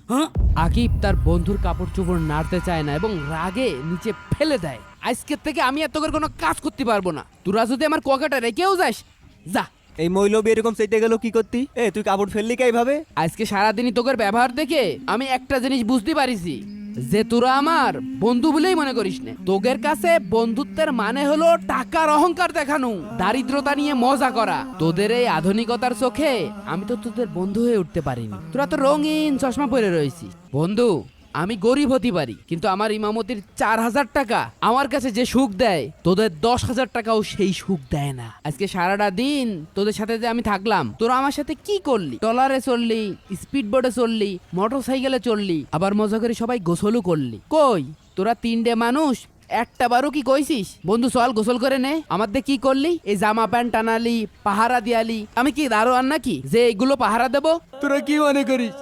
হ্যাঁ? আকিব তার বন্ধুর কাপড় চোপড় নাড়তে চায় না এবং রাগে নিচে ফেলে দেয়। আজকের থেকে আমি আর তোকে কোনো কাজ করতে পারবো না। তোরা যদি আমার কোয়াকাটা রেখেও যাস, যা। এই মৌলবি এরকম চেটে গেল কি করতি? তুই কাপড় ফেললি কে এইভাবে? আজকে সারাদিনই তোকের ব্যবহার দেখে আমি একটা জিনিস বুঝতে পারিছি, যে তোরা আমার বন্ধু বলেই মনে করিস না। তোদের কাছে বন্ধুত্বের মানে হলো টাকার অহংকার দেখানো, দারিদ্রতা নিয়ে মজা করা। তোদের এই আধুনিকতার চোখে আমি তো তোদের বন্ধু হয়ে উঠতে পারিনি। তোরা তো রঙিন চশমা পরে রয়েছিস। বন্ধু, আমি গরিব হতে পারি, কিন্তু আমার ইমামতির 4,000 টাকা আমার কাছে যে সুখ দেয়, তোদের 10,000 টাকাও সেই সুখ দেয় না। আজকে সারাটা দিন তোদের সাথে যে আমি থাকলাম, তোরা আমার সাথে কি করলি? ট্রলারে চললি, স্পিড বোটে চললি, মোটর সাইকেলে চললি, আবার মজা করে সবাই গোসলও করলি। কই তোরা তিনটে মানুষ একটা বারও কি কইছিস বন্ধু চল গোসল করে নে? আমাদের কি করলি? এই জামা প্যান্ট টানালি, পাহারা দিয়ালি। আমি কি দারোয়ান নাকি যে এগুলো পাহারা দেবো? তোরা কি মনে করিস